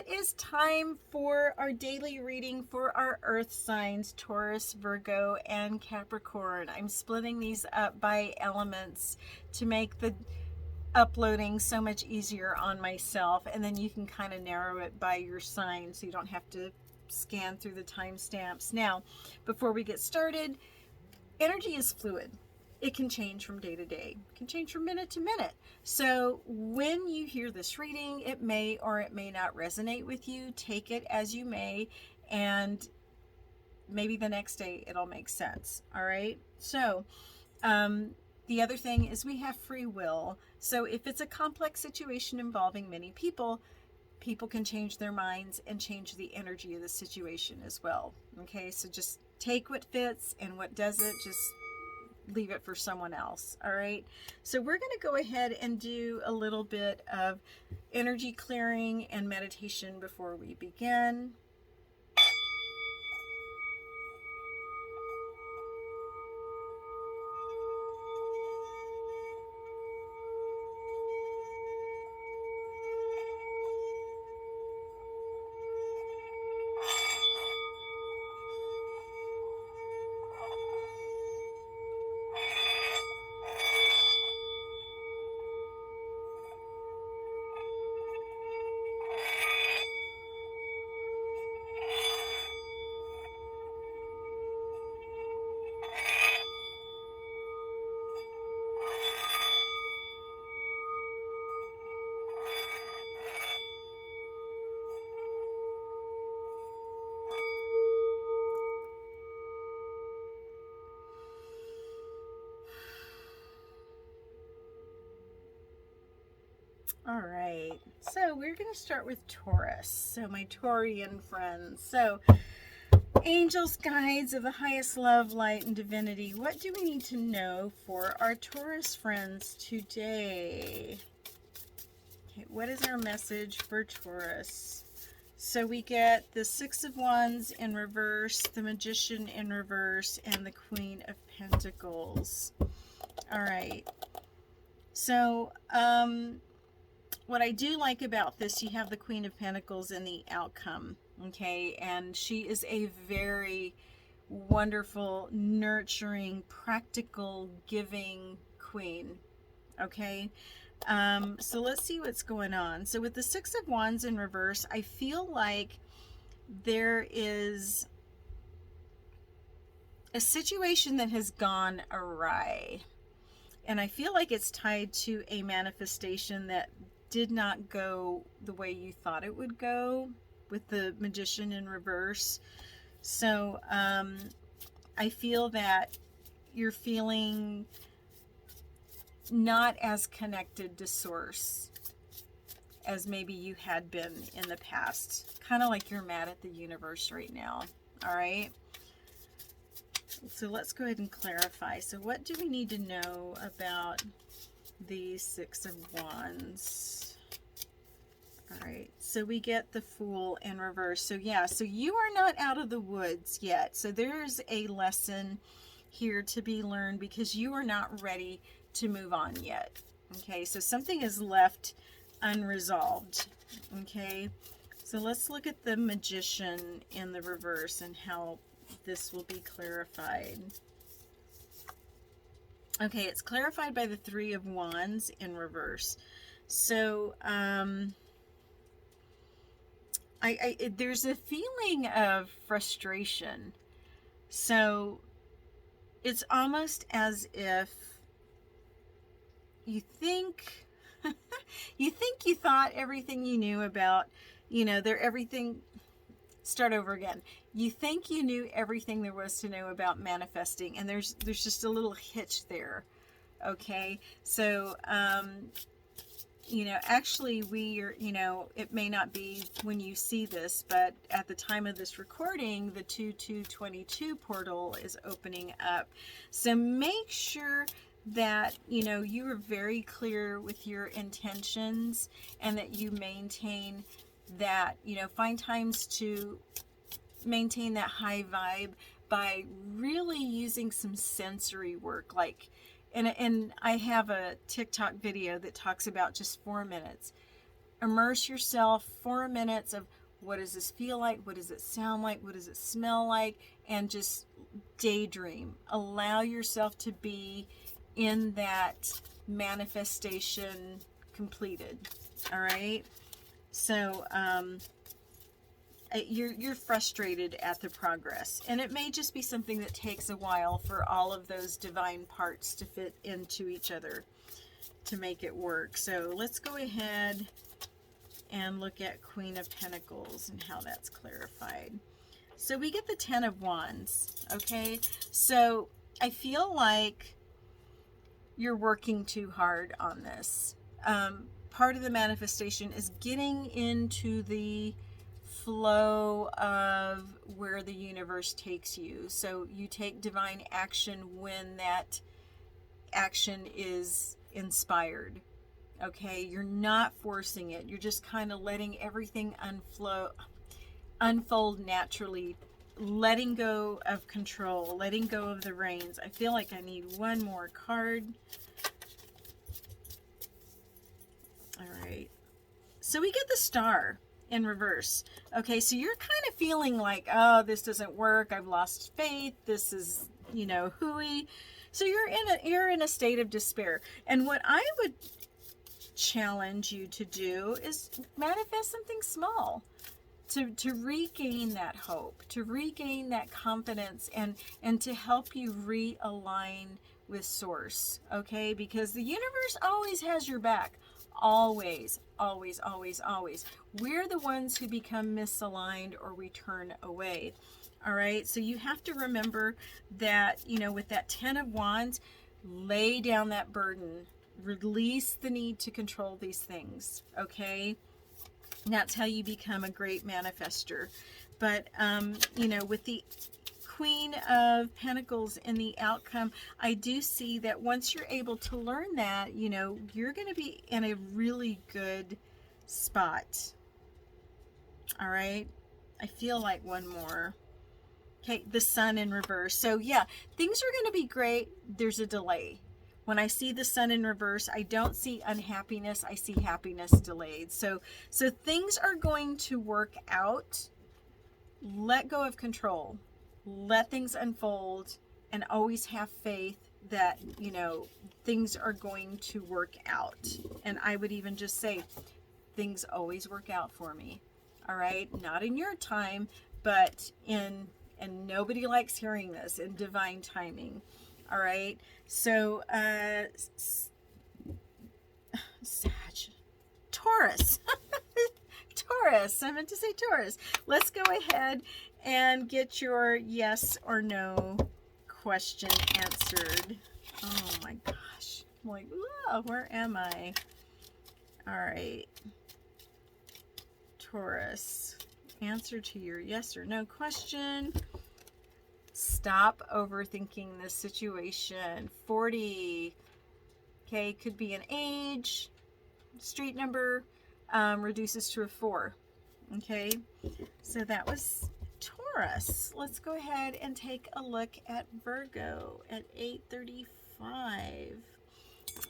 it is time for our daily reading for our earth signs, Taurus, Virgo, and Capricorn. I'm splitting these up by elements to make the uploading so much easier on myself, and then you can kind of narrow it by your sign so you don't have to scan through the timestamps. Now, before we get started, energy is fluid. It can change from day to day. It can change from minute to minute. So when you hear this reading, it may or it may not resonate with you. Take it as you may, and maybe the next day it'll make sense. All right. So the other thing is we have free will. So if it's a complex situation involving many people, people can change their minds and change the energy of the situation as well. Okay. So just take what fits, and what doesn't, just leave it for someone else. All right, so we're going to go ahead and do a little bit of energy clearing and meditation before we begin. All right, so we're going to start with Taurus. So my Taurian friends. So angels, guides of the highest love, light, and divinity, what do we need to know for our Taurus friends today? Okay, what is our message for Taurus? So we get the Six of Wands in reverse, the Magician in reverse, and the Queen of Pentacles. All right. So, what I do like about this, you have the Queen of Pentacles in the outcome, okay? And she is a very wonderful, nurturing, practical, giving queen, okay? So let's see what's going on. So with the Six of Wands in reverse, I feel like there is a situation that has gone awry. And I feel like it's tied to a manifestation that did not go the way you thought it would go with the Magician in reverse. So I feel that you're feeling not as connected to source as maybe you had been in the past. Kind of like you're mad at the universe right now. All right. So let's go ahead and clarify. So what do we need to know about the Six of Wands? All right, so we get the Fool in reverse. So yeah, so you are not out of the woods yet. So there's a lesson here to be learned because you are not ready to move on yet. Okay, so something is left unresolved. Okay, so let's look at the Magician in the reverse and how this will be clarified. Okay, it's clarified by the Three of Wands in reverse. So there's a feeling of frustration. So it's almost as if you think you thought everything you knew about, start over again. You think you knew everything there was to know about manifesting, and there's just a little hitch there. Okay, so actually it may not be when you see this, but at the time of this recording, the 2222 portal is opening up. So make sure that you are very clear with your intentions, and that you maintain that, find times to maintain that high vibe by really using some sensory work, like and I have a TikTok video that talks about just 4 minutes Immerse yourself 4 minutes of what does this feel like? What does it sound like? What does it smell like? And just daydream. Allow yourself to be in that manifestation completed. All right. So you're frustrated at the progress, and it may just be something that takes a while for all of those divine parts to fit into each other to make it work. So let's go ahead and look at Queen of Pentacles and how that's clarified. So we get the 10 of Wands. Okay, so I feel like you're working too hard on this. Part of the manifestation is getting into the flow of where the universe takes you. So you take divine action when that action is inspired. Okay, you're not forcing it. You're just kind of letting everything unfold naturally, letting go of control, letting go of the reins. I feel like I need one more card. All right. So we get the Star in reverse. Okay, so you're kind of feeling like, oh, this doesn't work. I've lost faith. This is, hooey. So you're in a state of despair. And what I would challenge you to do is manifest something small to regain that hope, to regain that confidence, and to help you realign with source. Okay, because the universe always has your back. Always, always, always, always. We're the ones who become misaligned or we turn away. All right, so you have to remember that, with that 10 of Wands, lay down that burden, release the need to control these things. Okay, and that's how you become a great manifester. But with the Queen of Pentacles in the outcome, I do see that once you're able to learn that, you're going to be in a really good spot. All right, I feel like one more. Okay, the Sun in reverse. So yeah, things are going to be great. There's a delay. When I see the Sun in reverse, I don't see unhappiness. I see happiness delayed. So things are going to work out. Let go of control. Let things unfold, and always have faith that, things are going to work out. And I would even just say, things always work out for me. All right? Not in your time, but and nobody likes hearing this, in divine timing. All right? So, Taurus. Taurus. I meant to say Taurus. Let's go ahead and get your yes or no question answered. Oh my gosh. I'm like, where am I? All right. Taurus. Answer to your yes or no question. Stop overthinking this situation. 40. Okay, could be an age, street number, reduces to a 4. Okay, so that was Taurus. Let's go ahead and take a look at Virgo at 8:35.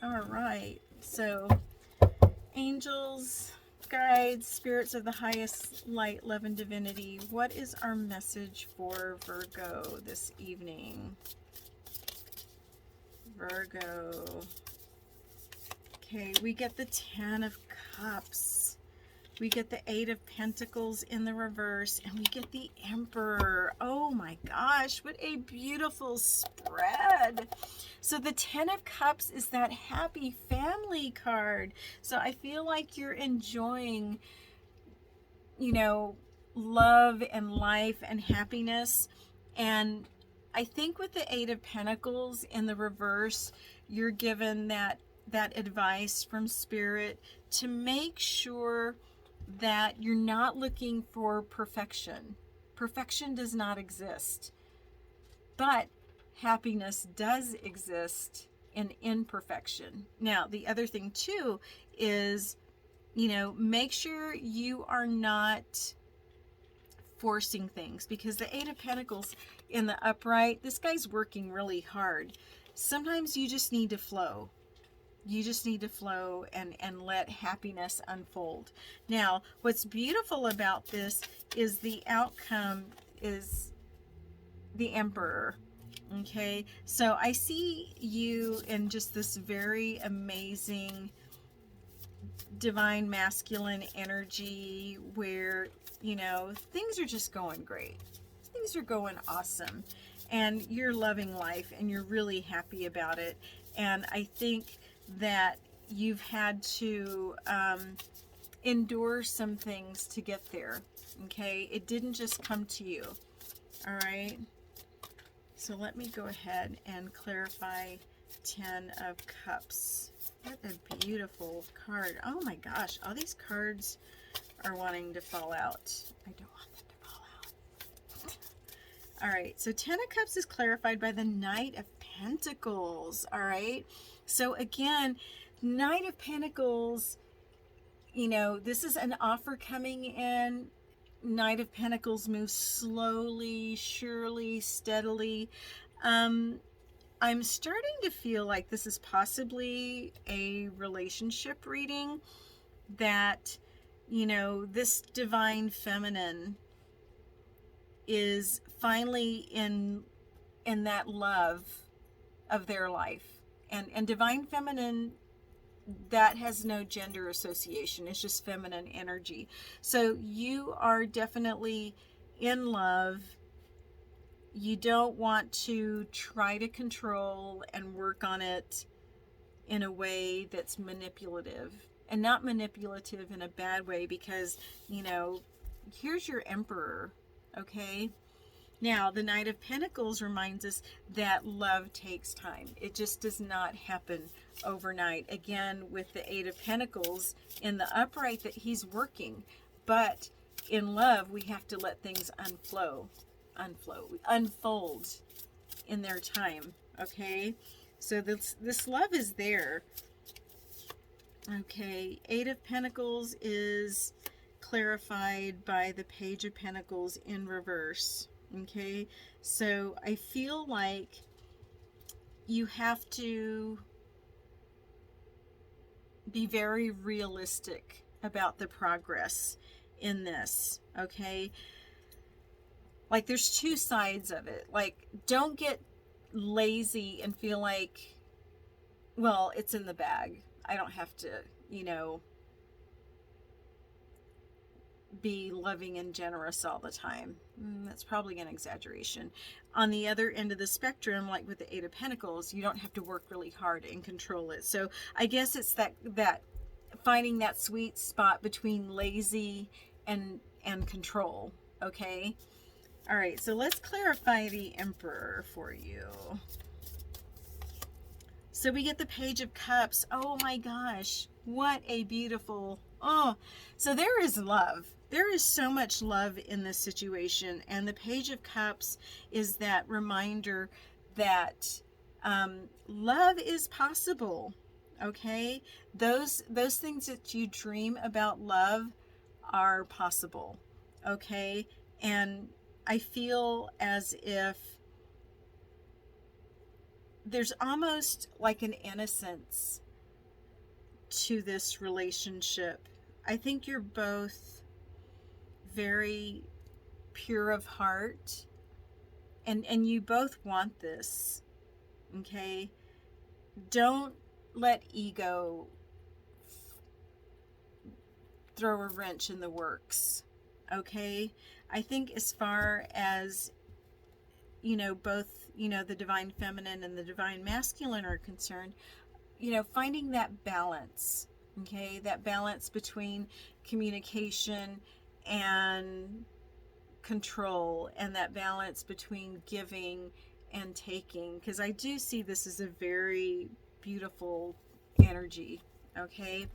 All right, so angels, guides, spirits of the highest light, love, and divinity, what is our message for Virgo this evening? Virgo. Okay, we get the 10 of Cups. We get the 8 of Pentacles in the reverse, and we get the Emperor. Oh my gosh, what a beautiful spread. So the 10 of Cups is that happy family card. So I feel like you're enjoying, love and life and happiness. And I think with the 8 of Pentacles in the reverse, you're given that advice from Spirit to make sure that you're not looking for perfection. Perfection does not exist. But happiness does exist in imperfection. Now, the other thing too is, make sure you are not forcing things, because the 8 of Pentacles in the upright, this guy's working really hard. Sometimes you just need to flow. You just need to flow and let happiness unfold. Now, what's beautiful about this is the outcome is the Emperor. Okay, so I see you in just this very amazing divine masculine energy where, you know, things are just going great. Things are going awesome. And you're loving life and you're really happy about it. And I think that you've had to endure some things to get there. Okay, it didn't just come to you. All right. So let me go ahead and clarify 10 of Cups. What a beautiful card. Oh my gosh, all these cards are wanting to fall out. I don't want them to fall out. All right, so 10 of Cups is clarified by the Knight of Pentacles. All right, so again, Knight of Pentacles, you know, this is an offer coming in. Knight of Pentacles moves slowly, surely, steadily. I'm starting to feel like this is possibly a relationship reading, that, you know, this divine feminine is finally in that love of their life. And divine feminine, that has no gender association. It's just feminine energy. So you are definitely in love. You don't want to try to control and work on it in a way that's manipulative, and not manipulative in a bad way, because, you know, here's your Emperor. Okay. Now, the Knight of Pentacles reminds us that love takes time. It just does not happen overnight. Again, with the Eight of Pentacles in the upright, that he's working. But in love, we have to let things unfold in their time. Okay? So this love is there. Okay, Eight of Pentacles is clarified by the Page of Pentacles in reverse. Okay, so I feel like you have to be very realistic about the progress in this. Okay, like there's two sides of it. Like, don't get lazy and feel like, well, it's in the bag, I don't have to, you know, be loving and generous all the time. That's probably an exaggeration. On the other end of the spectrum, like with the Eight of Pentacles, you don't have to work really hard and control it. So I guess it's that finding that sweet spot between lazy and control. Okay. All right. So let's clarify the Emperor for you. So we get the Page of Cups. Oh my gosh, what a beautiful, oh, so there is love. There is so much love in this situation. And the Page of Cups is that reminder that love is possible. Okay? Those things that you dream about love are possible. Okay? And I feel as if there's almost like an innocence to this relationship. I think you're both very pure of heart, and you both want this. Okay? Don't let ego throw a wrench in the works. Okay? I think as far as, you know, both, you know, the divine feminine and the divine masculine are concerned, you know, finding that balance. Okay? That balance between communication and control, and that balance between giving and taking, because I do see this as a very beautiful energy. Okay,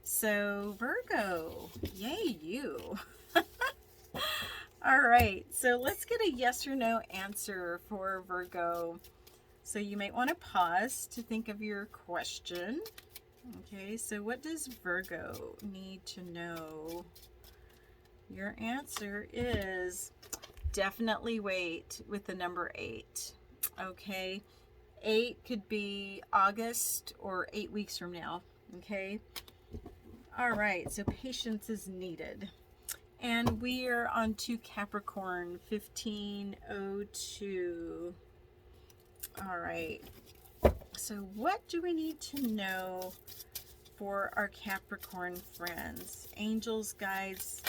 so Virgo, yay you. All right, so let's get a yes or no answer for Virgo. So you might want to pause to think of your question. Okay, so what does Virgo need to know? Your answer is definitely wait with the number 8. Okay, 8 could be August or 8 weeks from now. Okay. All right. So patience is needed. And we are on to Capricorn, 1502. All right. So what do we need to know for our Capricorn friends? Angels, guides,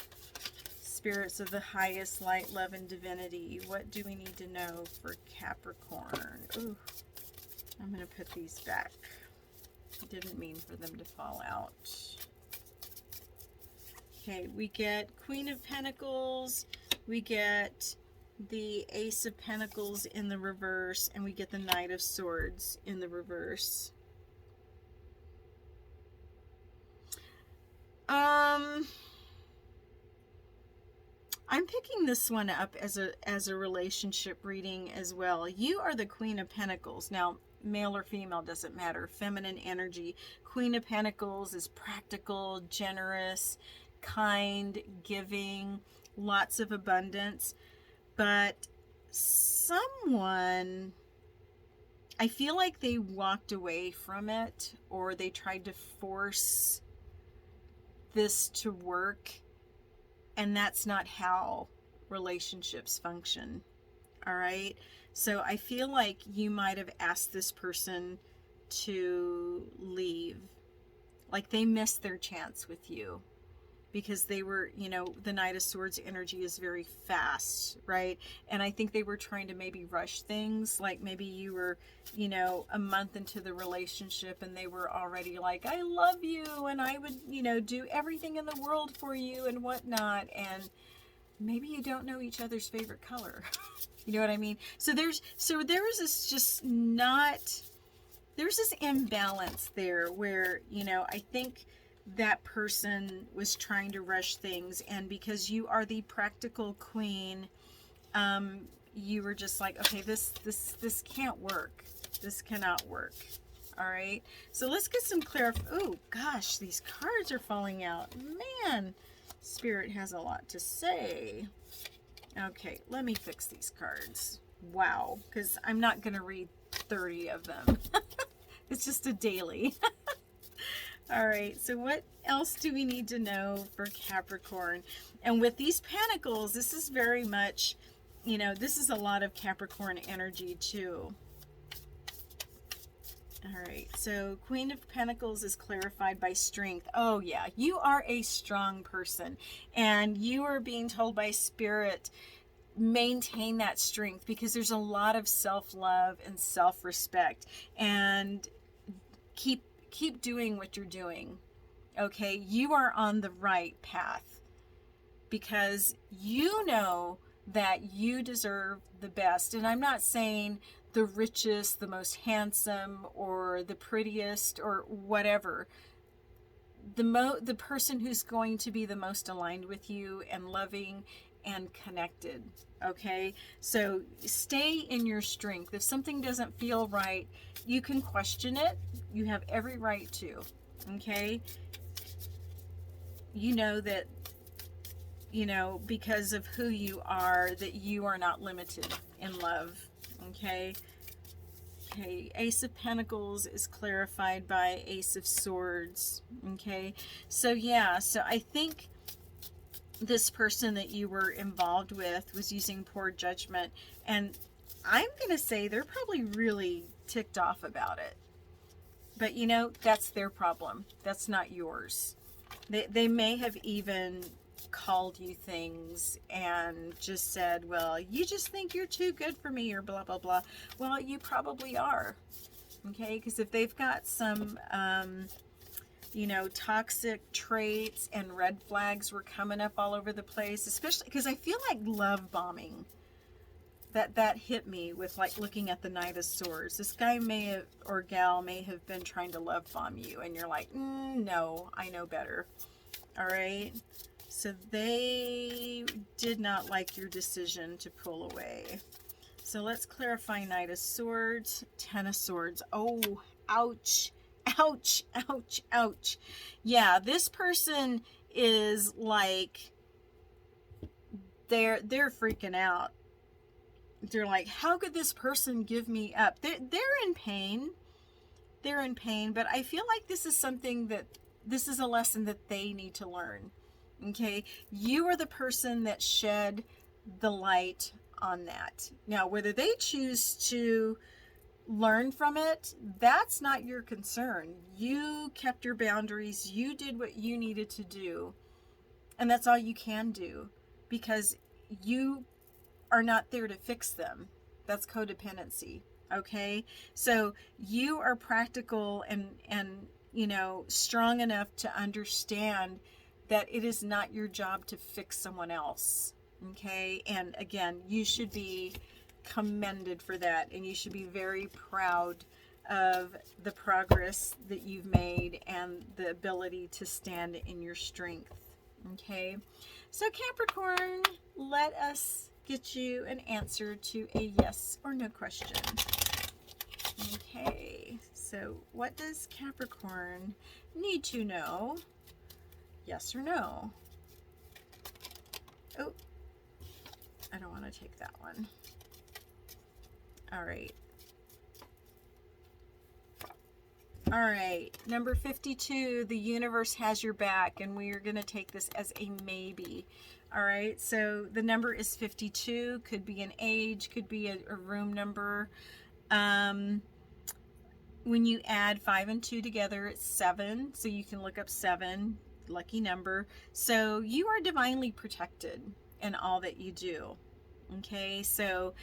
spirits of the highest light, love, and divinity. What do we need to know for Capricorn? Ooh, I'm going to put these back. Didn't mean for them to fall out. Okay, we get Queen of Pentacles, we get the Ace of Pentacles in the reverse, and we get the Knight of Swords in the reverse. I'm picking this one up as a relationship reading as well. You are the Queen of Pentacles. Now, male or female doesn't matter. Feminine energy. Queen of Pentacles is practical, generous, kind, giving, lots of abundance. But someone, I feel like they walked away from it, or they tried to force this to work, and that's not how relationships function. All right. So I feel like you might have asked this person to leave. Like they missed their chance with you because they were, you know, the Knight of Swords energy is very fast, right? And I think they were trying to maybe rush things. Like maybe you were, you know, a month into the relationship and they were already like, I love you and I would, you know, do everything in the world for you and whatnot. And maybe you don't know each other's favorite color. You know what I mean? So there's this imbalance there where, you know, I think that person was trying to rush things, and because you are the practical queen, you were just like, okay, this can't work. This cannot work. All right. So let's get some oh gosh, these cards are falling out. Man, Spirit has a lot to say. Okay, let me fix these cards. Wow, because I'm not going to read 30 of them. It's just a daily. All right, so what else do we need to know for Capricorn? And with these pentacles, this is very much, you know, this is a lot of Capricorn energy too. All right, so Queen of Pentacles is clarified by strength. Oh yeah, you are a strong person, and you are being told by Spirit, maintain that strength, because there's a lot of self-love and self-respect, and keep doing what you're doing. Okay, you are on the right path because you know that you deserve the best. And I'm not saying the richest, the most handsome, or the prettiest, or whatever. The person who's going to be the most aligned with you and loving and connected. Okay, so stay in your strength. If something doesn't feel right, you can question it. You have every right to. Okay, you know that, you know, because of who you are, that you are not limited in love. Okay. Okay, Ace of Pentacles is clarified by Ace of Swords. Okay, so yeah, so I think this person that you were involved with was using poor judgment, and I'm going to say they're probably really ticked off about it. But you know, that's their problem. That's not yours. They may have even called you things and just said, well, you just think you're too good for me, or blah blah blah. Well, you probably are. Okay, because if they've got some you know, toxic traits and red flags were coming up all over the place, especially because I feel like love bombing, that hit me with like looking at the Knight of Swords. This guy may have, or gal may have been trying to love bomb you, and you're like, no, I know better. All right, so they did not like your decision to pull away. So let's clarify Knight of Swords, Ten of Swords. Oh, ouch, ouch, ouch, ouch. Yeah, this person is like, they're freaking out. they're like, how could this person give me up? They're in pain. They're in pain, but I feel like this is something that, this is a lesson that they need to learn. Okay, you are the person that shed the light on that. Now, whether they choose to learn from it, that's not your concern. You kept your boundaries, you did what you needed to do, and that's all you can do, because you are not there to fix them. That's codependency. Okay, so you are practical and you know, strong enough to understand that it is not your job to fix someone else. Okay, and again, you should be commended for that, and you should be very proud of the progress that you've made and the ability to stand in your strength. Okay, so Capricorn, let us get you an answer to a yes or no question. Okay, so what does Capricorn need to know? Yes or no? Oh, I don't want to take that one. All right. All right, number 52, the universe has your back, and we are going to take this as a maybe. All right, so the number is 52, could be an age, could be a room number. When you add 5 and 2 together, it's 7, so you can look up 7, lucky number. So you are divinely protected in all that you do. Okay, so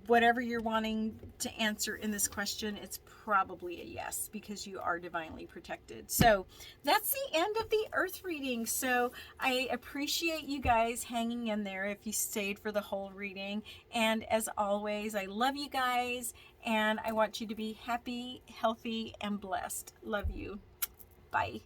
whatever you're wanting to answer in this question, it's probably a yes, because you are divinely protected. So that's the end of the earth reading. So I appreciate you guys hanging in there if you stayed for the whole reading. And as always, I love you guys, and I want you to be happy, healthy, and blessed. Love you. Bye.